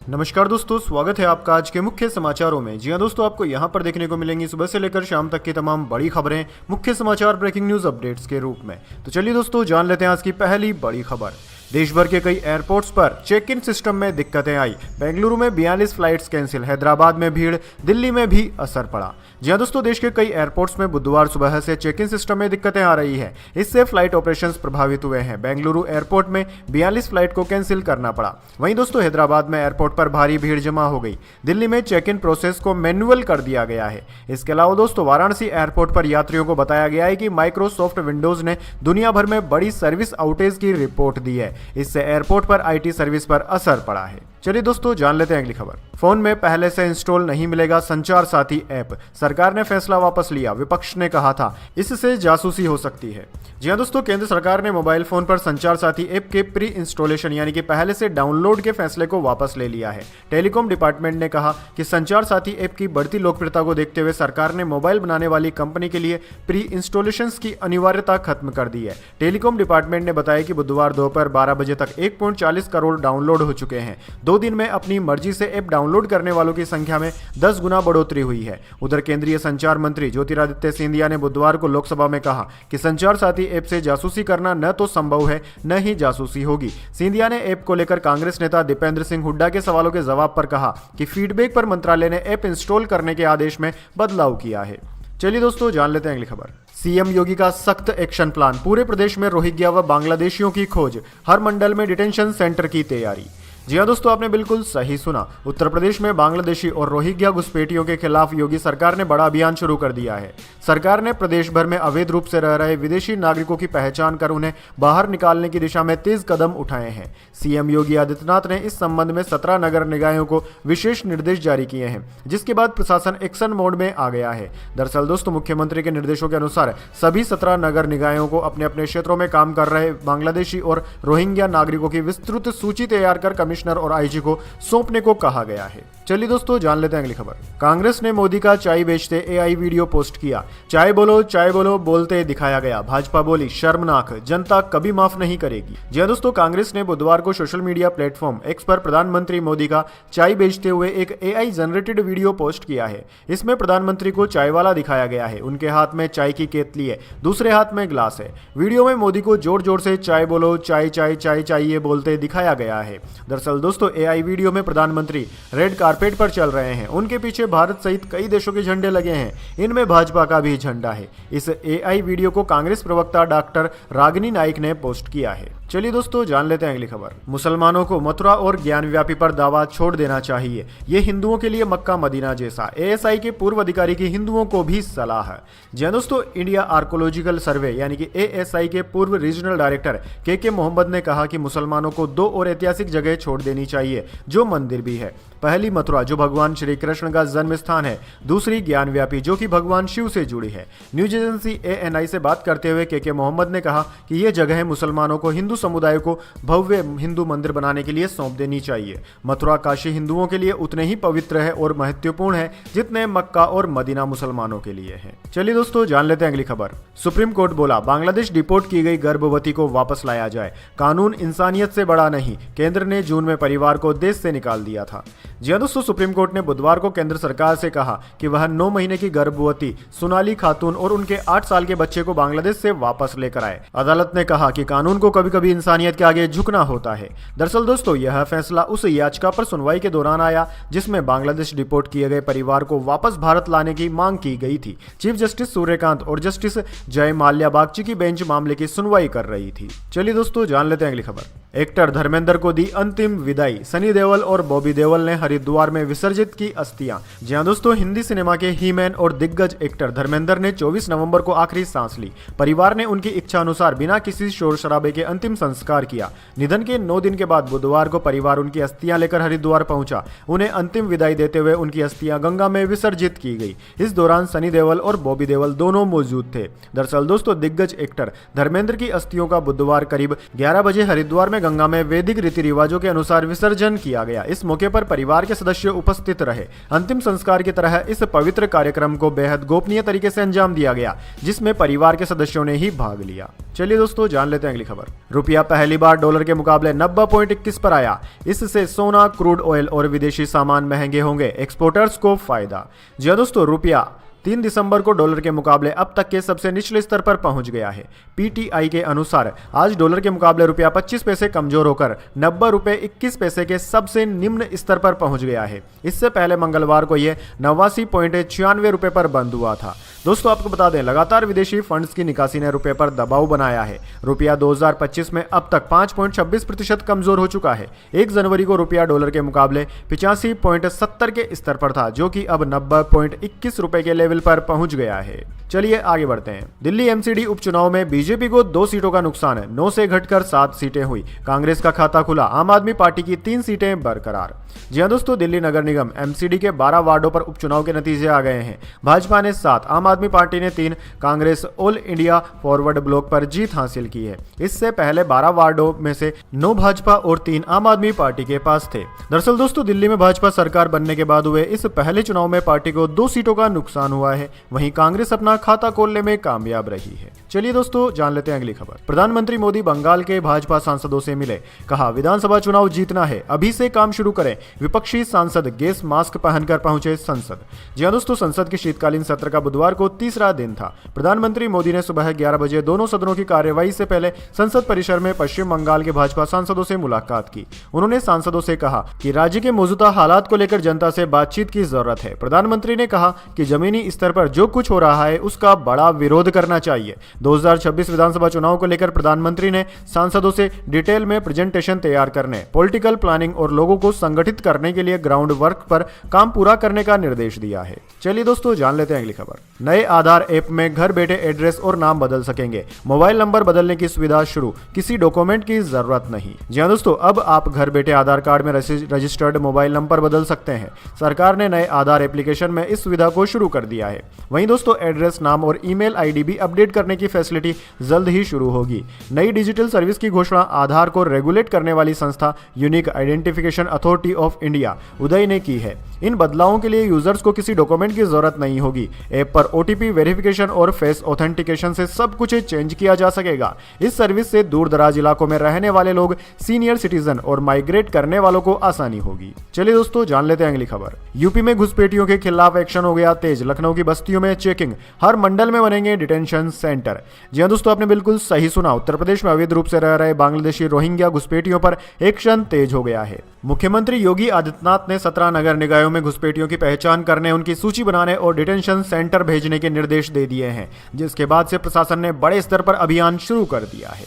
नमस्कार दोस्तों, स्वागत है आपका आज के मुख्य समाचारों में। जी हां दोस्तों, आपको यहां पर देखने को मिलेंगी सुबह से लेकर शाम तक की तमाम बड़ी खबरें मुख्य समाचार ब्रेकिंग न्यूज अपडेट्स के रूप में। तो चलिए दोस्तों, जान लेते हैं आज की पहली बड़ी खबर। देश भर के कई एयरपोर्ट्स पर चेक इन सिस्टम में दिक्कतें आई। बेंगलुरु में 42 फ्लाइट्स कैंसिल, हैदराबाद में भीड़, दिल्ली में भी असर पड़ा। जी हां दोस्तों, देश के कई एयरपोर्ट्स में बुधवार सुबह से चेक इन सिस्टम में दिक्कतें आ रही है। इससे फ्लाइट ऑपरेशंस प्रभावित हुए हैं। बेंगलुरु एयरपोर्ट में 42 फ्लाइट को कैंसिल करना पड़ा। वहीं दोस्तों, हैदराबाद में एयरपोर्ट पर भारी भीड़ जमा हो गई। दिल्ली में चेक इन प्रोसेस को मैनुअल कर दिया गया है। इसके अलावा दोस्तों, वाराणसी एयरपोर्ट पर यात्रियों को बताया गया है कि माइक्रोसॉफ्ट विंडोज ने दुनिया भर में बड़ी सर्विस आउटेज की रिपोर्ट दी है। इससे एयरपोर्ट पर आईटी सर्विस पर असर पड़ा है। चलिए दोस्तों, जान लेते हैं अगली खबर। फोन में पहले से इंस्टॉल नहीं मिलेगा संचार साथी ऐप, सरकार ने फैसला वापस लिया। विपक्ष ने कहा था इससे जासूसी हो सकती है। जी हां दोस्तों, केंद्र सरकार ने मोबाइल फोन पर संचार साथी ऐप के प्री इंस्टॉलेशन यानी कि पहले से डाउनलोड के फैसले को वापस ले लिया है। टेलीकॉम डिपार्टमेंट ने कहा कि संचार साथी ऐप की बढ़ती लोकप्रियता को देखते हुए सरकार ने मोबाइल बनाने वाली कंपनी के लिए प्री इंस्टॉलेशन की अनिवार्यता खत्म कर दी है। टेलीकॉम डिपार्टमेंट ने बताया कि बुधवार दोपहर 12 बजे तक 1.40 करोड़ डाउनलोड हो चुके हैं। 2 दिन में अपनी मर्जी से ऐप डाउनलोड करने वालों की संख्या में 10 गुना बढ़ोतरी हुई है। उधर केंद्रीय संचार मंत्री ज्योतिरादित्य सिंधिया ने बुधवार को लोकसभा में कहा कि संचार साथी ऐप से जासूसी करना न तो संभव है न ही जासूसी होगी। सिंधिया ने ऐप को लेकर कांग्रेस नेता दीपेंद्र सिंह हुड्डा के सवालों के जवाब पर कहा कि फीडबैक पर मंत्रालय ने ऐप इंस्टॉल करने के आदेश में बदलाव किया है। चलिए दोस्तों, जान लेते हैं अगली खबर। सीएम योगी का सख्त एक्शन प्लान, पूरे प्रदेश में रोहिंग्या व बांग्लादेशियों की खोज, हर मंडल में डिटेंशन सेंटर की तैयारी। जी हां दोस्तों, आपने बिल्कुल सही सुना। उत्तर प्रदेश में बांग्लादेशी और रोहिंग्या घुसपैठियों के खिलाफ योगी सरकार ने बड़ा अभियान शुरू कर दिया है। सरकार ने प्रदेश भर में अवैध रूप से रह रहे विदेशी नागरिकों की पहचान कर उन्हें बाहर निकालने की दिशा में तेज कदम उठाए हैं। सीएम योगी आदित्यनाथ ने इस संबंध में 17 नगर निकायों को विशेष निर्देश जारी किए हैं, जिसके बाद प्रशासन एक्शन मोड में आ गया है। दरअसल दोस्तों, मुख्यमंत्री के निर्देशों के अनुसार सभी 17 नगर निकायों को अपने अपने क्षेत्रों में काम कर रहे बांग्लादेशी और रोहिंग्या नागरिकों की विस्तृत सूची तैयार कर कमिश्नर और आईजी को सौंपने को कहा गया है। चलिए दोस्तों, जान लेते हैं अगली खबर। कांग्रेस ने मोदी का चाय बेचते एआई वीडियो पोस्ट किया। चाय बोलो बोलते दिखाया गया। भाजपा बोली शर्मनाक, जनता कभी माफ नहीं करेगी। जी हां दोस्तों, कांग्रेस ने बुधवार को सोशल मीडिया प्लेटफॉर्म एक्स पर प्रधानमंत्री मोदी का चाय बेचते हुए एक एआई जनरेटेड वीडियो पोस्ट किया है। इसमें प्रधानमंत्री को चाय वाला दिखाया गया है। उनके हाथ में चाय की केतली है, दूसरे हाथ में ग्लास है। वीडियो में मोदी को जोर जोर से चाय बोलो, चाय चाय चाय चाहिए बोलते दिखाया गया है। दरअसल दोस्तों, एआई वीडियो में प्रधानमंत्री रेड कारपेट पर चल रहे हैं। उनके पीछे भारत सहित कई देशों के झंडे लगे हैं। इनमें भाजपा का भी झंडा है। इस एआई वीडियो को कांग्रेस प्रवक्ता डॉक्टर रागिनी नाइक ने पोस्ट किया है। चलिए दोस्तों, जान लेते हैं अगली खबर। मुसलमानों को मथुरा और ज्ञानव्यापी पर दावा छोड़ देना चाहिए, ये हिंदुओं के लिए मक्का मदीना जैसा। एएसआई के पूर्व अधिकारी की हिंदुओं को भी सलाह है। जी हां दोस्तों, इंडिया आर्कोलॉजिकल सर्वे यानी कि एएसआई के पूर्व रीजनल डायरेक्टर के मोहम्मद ने कहा कि मुसलमानों को 2 और ऐतिहासिक जगह छोड़ देनी चाहिए जो मंदिर भी है। पहली मथुरा जो भगवान श्री कृष्ण का जन्म स्थान है, दूसरी ज्ञानव्यापी जो कि भगवान शिव से जुड़ी है। न्यूज एजेंसी एएनआई से बात करते हुए के मोहम्मद ने कहा कि यह जगह मुसलमानों को हिंदू समुदाय को भव्य हिंदू मंदिर बनाने के लिए सौंप देनी चाहिए। मथुरा काशी हिंदुओं के लिए उतने ही पवित्र है और महत्वपूर्ण है जितने मक्का और मदीना मुसलमानों के लिए है। चलिए दोस्तों, जान लेते हैं अगली खबर। सुप्रीम कोर्ट बोला बांग्लादेश डिपोर्ट की गई गर्भवती को वापस लाया जाए, कानून इंसानियत से बड़ा नहीं। केंद्र ने जून में परिवार को देश से निकाल दिया था। जी हां दोस्तों, सुप्रीम कोर्ट ने बुधवार को केंद्र सरकार से कहा कि वह 9 महीने की गर्भवती सोनाली खातून और उनके 8 साल के बच्चे को बांग्लादेश से वापस लेकर आए। अदालत ने कहा कि कानून को कभी कभी इंसानियत के आगे झुकना होता है। दरअसल दोस्तों, यह फैसला उस याचिका पर सुनवाई के दौरान आया जिसमें बांग्लादेश डिपोर्ट किए गए परिवार को वापस भारत लाने की मांग की गई थी। चीफ जस्टिस सूर्यकांत और जस्टिस जय माल्या बागची की बेंच मामले की सुनवाई कर रही थी। चलिए दोस्तों, जान लेते हैं अगली खबर। एक्टर धर्मेंद्र को दी अंतिम विदाई, सनी देओल और बॉबी देओल ने हरिद्वार में विसर्जित की अस्थियां। जी हां दोस्तों, हिंदी सिनेमा के हीमैन और दिग्गज एक्टर धर्मेंद्र ने 24 नवंबर को आखिरी सांस ली। परिवार ने उनकी इच्छा अनुसार बिना किसी शोर शराबे के अंतिम संस्कार किया। निधन के 9 दिन के बाद बुधवार को परिवार उनकी अस्थियां लेकर हरिद्वार पहुंचा। उन्हें अंतिम विदाई देते हुए उनकी अस्थियां गंगा में विसर्जित की गई। इस दौरान सनी देओल और बॉबी देओल दोनों मौजूद थे। दरअसल दोस्तों, दिग्गज एक्टर धर्मेंद्र की अस्थियों का बुधवार करीब 11 बजे हरिद्वार में गंगा में वैदिक रीति रिवाजों के अनुसार विसर्जन किया गया। इस मौके पर परिवार परिवार के सदस्य उपस्थित रहे। अंतिम संस्कार की तरह इस पवित्र कार्यक्रम को बेहद गोपनीय तरीके से अंजाम दिया गया, जिसमें परिवार के सदस्यों ने ही भाग लिया। चलिए दोस्तों, जान लेते हैं अगली खबर। रुपया पहली बार डॉलर के मुकाबले 90.21 पर आया। इससे सोना, क्रूड ऑयल और विदेशी सामान महंगे होंगे, एक्सपोर्टर्स को फायदा। जी हां दोस्तों, रुपया 3 दिसंबर को डॉलर के मुकाबले अब तक के सबसे निचले स्तर पर पहुंच गया है। पीटीआई के अनुसार आज डॉलर के मुकाबले रुपया 25 पैसे कमजोर होकर 90 रुपये 21 पैसे के सबसे निम्न स्तर पर पहुंच गया है। इससे पहले मंगलवार को यह 89.96 रुपये पर बंद हुआ था। दोस्तों, आपको बता दें, लगातार विदेशी फंड्स की निकासी ने रुपये पर दबाव बनाया है। रुपया 2025 में अब तक 5.26% कमजोर हो चुका है। 1 जनवरी को रुपया डॉलर के मुकाबले 85.70 के स्तर पर था, जो कि अब 90.21 रुपये के लेवल पर पहुंच गया है। चलिए आगे बढ़ते हैं। दिल्ली एमसीडी उपचुनाव में बीजेपी को 2 सीटों का नुकसान है। 9 से घटकर 7 सीटें हुई। कांग्रेस का खाता खुला। आम आदमी पार्टी की 3 सीटें बरकरार। जी हां दोस्तों, दिल्ली नगर निगम एमसीडी के 12 वार्डों पर उपचुनाव के नतीजे आ गए हैं। भाजपा ने 7, आम आदमी पार्टी ने 3, Congress all India forward block पर जीत हासिल की है। इससे पहले 12 वार्डों में से 9 भाजपा और 3 आम आदमी पार्टी के पास थे। दरअसल दोस्तों, दिल्ली में भाजपा सरकार बनने के बाद हुए इस पहले चुनाव में पार्टी को 2 सीटों का नुकसान हुआ है। वहीं कांग्रेस अपना खाता खोलने में कामयाब रही है। चलिए दोस्तों, जान लेते हैं अगली खबर। प्रधानमंत्री मोदी बंगाल के भाजपा सांसदों से मिले। कहा, विधानसभा चुनाव जीतना है, अभी से काम शुरू करें। विपक्षी सांसद गैस मास्क पहनकर पहुंचे संसद। जी हां दोस्तों, संसद के शीतकालीन सत्र का बुधवार को तीसरा दिन था। प्रधानमंत्री मोदी ने सुबह 11 बजे दोनों सदनों की कार्यवाही से पहले संसद परिसर में पश्चिम बंगाल के भाजपा सांसदों से मुलाकात की। उन्होंने सांसदों से कहा कि राज्य के मौजूदा हालात को लेकर जनता से बातचीत की जरूरत है। प्रधानमंत्री ने कहा कि जमीनी स्तर पर जो कुछ हो रहा है उसका बड़ा विरोध करना चाहिए। 2026 विधानसभा चुनाव को लेकर प्रधानमंत्री ने सांसदों से डिटेल में प्रेजेंटेशन तैयार करने, पॉलिटिकल प्लानिंग और लोगों को संगठित करने के लिए ग्राउंड वर्क पर काम पूरा करने का निर्देश दिया है। चलिए दोस्तों, जान लेते हैं अगली खबर। नए आधार ऐप में घर बैठे एड्रेस और नाम बदल सकेंगे। मोबाइल नंबर बदलने की सुविधा शुरू, किसी डॉक्यूमेंट की जरूरत नहीं। जी हां दोस्तों, अब आप घर बैठे आधार कार्ड में रजिस्टर्ड मोबाइल नंबर बदल सकते हैं। सरकार ने नए आधार एप्लीकेशन में इस सुविधा को शुरू कर दिया है। वहीं दोस्तों, एड्रेस, नाम और ईमेल आईडी भी अपडेट करने की फैसिलिटी जल्द ही शुरू होगी। नई डिजिटल सर्विस की घोषणा आधार को रेगुलेट करने वाली संस्था unique identification authority of India उदय ने की है। इन बदलावों के लिए यूजर्स को किसी डॉक्यूमेंट की जरूरत नहीं होगी। ऐप पर ओटीपी वेरिफिकेशन और फेस ऑथेंटिकेशन से सब कुछ चेंज किया जा सकेगा। इस सर्विस से दूर दराज इलाकों में रहने वाले लोग, सीनियर सिटीजन और माइग्रेट करने वालों को आसानी होगी। चलिए दोस्तों, जान लेते हैं अगली खबर। यूपी में घुसपैठियों के खिलाफ एक्शन हो गया तेज। लखनऊ की बस्तियों में चेकिंग, हर मंडल में बनेंगे डिटेंशन सेंटर। जी हां दोस्तों, आपने बिल्कुल सही सुना। उत्तर प्रदेश में अवैध रूप से रह रहे बांग्लादेशी रोहिंग्या घुसपैठियों पर एक्शन तेज हो गया है। मुख्यमंत्री योगी आदित्यनाथ ने 17 नगर निकायों में घुसपैठियों की पहचान करने, उनकी सूची बनाने और डिटेंशन सेंटर भेजने के निर्देश दे दिए हैं, जिसके बाद से प्रशासन ने बड़े स्तर पर अभियान शुरू कर दिया है।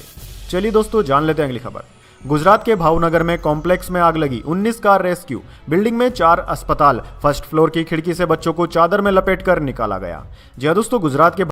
चलिए दोस्तों, जान लेते हैं अगली खबर। गुजरात के भावनगर में कॉम्प्लेक्स में आग लगी, 19 का रेस्क्यू। बिल्डिंग में 4 अस्पताल, फर्स्ट फ्लोर की खिड़की से बच्चों को चादर में लपेटकर निकाला गया। जी हां दोस्तों, गुजरात के